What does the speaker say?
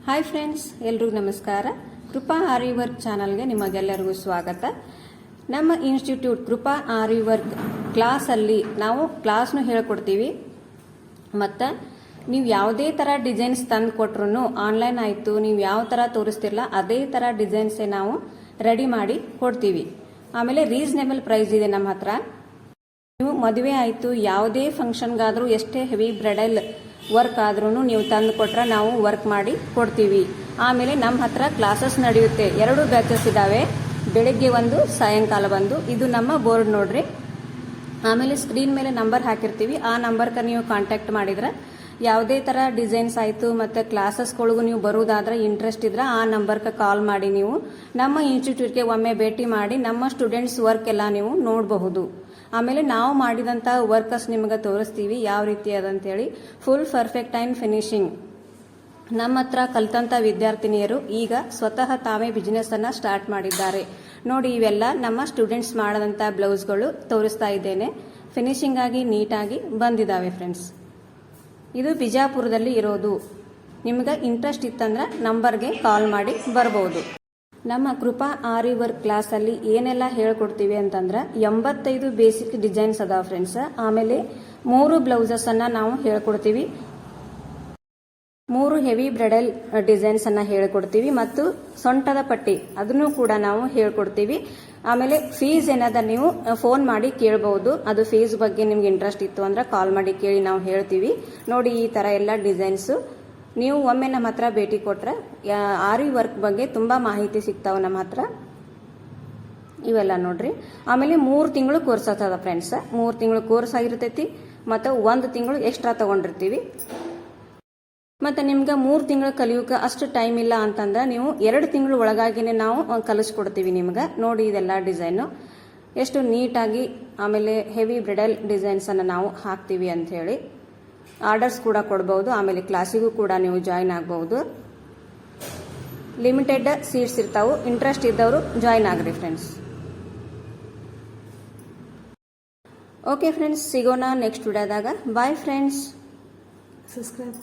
Hi friends, ಎಲ್ರಿಗೂ ನಮಸ್ಕಾರ. ಕೃಪಾ ಆರಿ work ಚಾನಲ್ಗೆ ನಿಮಗೆಲ್ಲರಿಗೂ ಸ್ವಾಗತ. ನಮ್ಮ ಇನ್ಸ್ಟಿಟ್ಯೂಟ್ ಕೃಪಾ ಆರಿ ವರ್ಕ್ ಕ್ಲಾಸಲ್ಲಿ ನಾವು ಕ್ಲಾಸ್ನು ಹೇಳ್ಕೊಡ್ತೀವಿ. ಮತ್ತು ನೀವು ಯಾವುದೇ ಥರ ಡಿಸೈನ್ಸ್ ತಂದು ಕೊಟ್ರು ಆನ್ಲೈನ್ ಆಯಿತು, ನೀವು ಯಾವ ಥರ ತೋರಿಸ್ತಿರಲ್ಲ ಅದೇ ಥರ ಡಿಸೈನ್ಸೇ ನಾವು ರೆಡಿ ಮಾಡಿ ಕೊಡ್ತೀವಿ. ಆಮೇಲೆ ರೀಸನೇಬಲ್ ಪ್ರೈಸ್ ಇದೆ ನಮ್ಮ ಹತ್ರ. ನೀವು ಮದುವೆ ಆಯಿತು, ಯಾವುದೇ ಫಂಕ್ಷನ್ಗಾದರೂ ಎಷ್ಟೇ ಹೆವಿ ಬ್ರೈಡಲ್ ವರ್ಕ್ ಆದ್ರೂ ನೀವು ತಂದು ಕೊಟ್ರೆ ನಾವು ವರ್ಕ್ ಮಾಡಿ ಕೊಡ್ತೀವಿ. ಆಮೇಲೆ ನಮ್ಮ ಹತ್ರ ಕ್ಲಾಸಸ್ ನಡೆಯುತ್ತೆ. 2 ಬ್ಯಾಚಸ್ ಇದ್ದಾವೆ, ಬೆಳಗ್ಗೆ ಒಂದು, ಸಾಯಂಕಾಲ ಒಂದು. ಇದು ನಮ್ಮ ಬೋರ್ಡ್ ನೋಡ್ರಿ. ಆಮೇಲೆ ಸ್ಕ್ರೀನ್ ಮೇಲೆ ನಂಬರ್ ಹಾಕಿರ್ತೀವಿ. ಆ ನಂಬರ್ಗೆ ನೀವು ಕಾಂಟ್ಯಾಕ್ಟ್ ಮಾಡಿದ್ರೆ ಯಾವುದೇ ಥರ ಡಿಸೈನ್ಸ್ ಆಯಿತು ಮತ್ತು ಕ್ಲಾಸಸ್ಗಳಿಗೂ ನೀವು ಬರುವುದಾದ್ರೆ ಇಂಟ್ರೆಸ್ಟ್ ಇದ್ರೆ ಆ ನಂಬರ್ಗೆ ಕಾಲ್ ಮಾಡಿ ನೀವು ನಮ್ಮ ಇನ್ಸ್ಟಿಟ್ಯೂಟ್ಗೆ ಒಮ್ಮೆ ಭೇಟಿ ಮಾಡಿ ನಮ್ಮ ಸ್ಟೂಡೆಂಟ್ಸ್ ವರ್ಕ್ ಎಲ್ಲ ನೀವು ನೋಡಬಹುದು. ಆಮೇಲೆ ನಾವು ಮಾಡಿದಂಥ ವರ್ಕರ್ಸ್ ನಿಮಗೆ ತೋರಿಸ್ತೀವಿ ಯಾವ ರೀತಿ ಅದಂತೇಳಿ. Full perfect and finishing. ನಮ್ಮ ಹತ್ರ ಕಲ್ತಂಥ ವಿದ್ಯಾರ್ಥಿನಿಯರು ಈಗ ಸ್ವತಃ ತಾವೇ ಬಿಸ್ನೆಸ್ಸನ್ನು ಸ್ಟಾರ್ಟ್ ಮಾಡಿದ್ದಾರೆ. ನೋಡಿ, ಇವೆಲ್ಲ ನಮ್ಮ ಸ್ಟೂಡೆಂಟ್ಸ್ ಮಾಡಿದಂಥ ಬ್ಲೌಸ್ಗಳು ತೋರಿಸ್ತಾ ಇದ್ದೇನೆ. ಫಿನಿಶಿಂಗ್ ಆಗಿ ನೀಟಾಗಿ ಬಂದಿದ್ದಾವೆ ಫ್ರೆಂಡ್ಸ್. ಇದು ಬಿಜಾಪುರದಲ್ಲಿ ಇರೋದು. ನಿಮ್ಗೆ ಇಂಟ್ರೆಸ್ಟ್ ಇತ್ತಂದ್ರೆ ನಂಬರ್ಗೆ ಕಾಲ್ ಮಾಡಿ ಬರ್ಬೋದು. ನಮ್ಮ ಕೃಪಾ ಆರಿ ವರ್ಕ್ ಕ್ಲಾಸಲ್ಲಿ ಏನೆಲ್ಲ ಹೇಳ್ಕೊಡ್ತೀವಿ ಅಂತಂದ್ರೆ 85 ಬೇಸಿಕ್ ಡಿಸೈನ್ಸ್ ಅದಾವ ಫ್ರೆಂಡ್ಸ್. ಆಮೇಲೆ 3 ಬ್ಲೌಸಸ್ಸನ್ನು ನಾವು ಹೇಳ್ಕೊಡ್ತೀವಿ. 3 ಹೆವಿ ಬ್ರೈಡಲ್ ಡಿಸೈನ್ಸ್ ಅನ್ನ ಹೇಳ್ಕೊಡ್ತೀವಿ ಮತ್ತು ಸೊಂಟದ ಪಟ್ಟಿ ಅದನ್ನು ಕೂಡ ನಾವು ಹೇಳ್ಕೊಡ್ತೀವಿ. ಆಮೇಲೆ ಫೀಸ್ ಏನಾದ ನೀವು ಫೋನ್ ಮಾಡಿ ಕೇಳಬಹುದು. ಅದು ಫೀಸ್ ಬಗ್ಗೆ ನಿಮ್ಗೆ ಇಂಟ್ರೆಸ್ಟ್ ಇತ್ತು ಅಂದ್ರೆ ಕಾಲ್ ಮಾಡಿ ಕೇಳಿ ನಾವು ಹೇಳ್ತೀವಿ. ನೋಡಿ, ಈ ತರ ಎಲ್ಲ ಡಿಸೈನ್ಸು ನೀವು ಒಮ್ಮೆ ನಮ್ಮ ಹತ್ರ ಭೇಟಿ ಕೊಟ್ರೆ ಆರಿ ವರ್ಕ್ ಬಗ್ಗೆ ತುಂಬಾ ಮಾಹಿತಿ ಸಿಗ್ತಾವ ನಮ್ಮ ಹತ್ರ. ಇವೆಲ್ಲ ನೋಡ್ರಿ. ಆಮೇಲೆ 3 ತಿಂಗಳು ಕೋರ್ಸ್ ಆಗ್ತದ ಫ್ರೆಂಡ್ಸ್. 3 ತಿಂಗಳು ಕೋರ್ಸ್ ಆಗಿರ್ತೈತಿ ಮತ್ತು 1 ತಿಂಗಳು ಎಕ್ಸ್ಟ್ರಾ ತಗೊಂಡಿರ್ತೀವಿ. ಮತ್ತು ನಿಮ್ಗೆ 3 ತಿಂಗಳು ಕಲಿಯೋಕೆ ಅಷ್ಟು ಟೈಮ್ ಇಲ್ಲ ಅಂತಂದ್ರೆ ನೀವು 2 ತಿಂಗಳು ಒಳಗಾಗಿನೇ ನಾವು ಕಲಿಸ್ಕೊಡ್ತೀವಿ ನಿಮ್ಗೆ. ನೋಡಿ, ಇದೆಲ್ಲ ಡಿಸೈನು ಎಷ್ಟು ನೀಟಾಗಿ. ಆಮೇಲೆ ಹೆವಿ ಬ್ರೈಡಲ್ ಡಿಸೈನ್ಸ್ ಅನ್ನು ನಾವು ಹಾಕ್ತೀವಿ ಅಂತ ಹೇಳಿ ಆರ್ಡರ್ಸ್ ಕೂಡ ಕೊಡಬಹುದು. ಆಮೇಲೆ ಕ್ಲಾಸಿಗೂ ಕೂಡ ನೀವು ಜಾಯಿನ್ ಆಗಬಹುದು. ಲಿಮಿಟೆಡ್ ಸೀಟ್ಸ್ ಇರ್ತಾವು. ಇಂಟ್ರೆಸ್ಟ್ ಇದ್ದವರು ಜಾಯಿನ್ ಆಗ್ರಿ ಫ್ರೆಂಡ್ಸ್. ಓಕೆ ಫ್ರೆಂಡ್ಸ್, ಸಿಗೋಣ ನೆಕ್ಸ್ಟ್ ವಿಡಿಯೋದಾಗ. Bye friends. ಸಬ್ಸ್ಕ್ರೈಬ್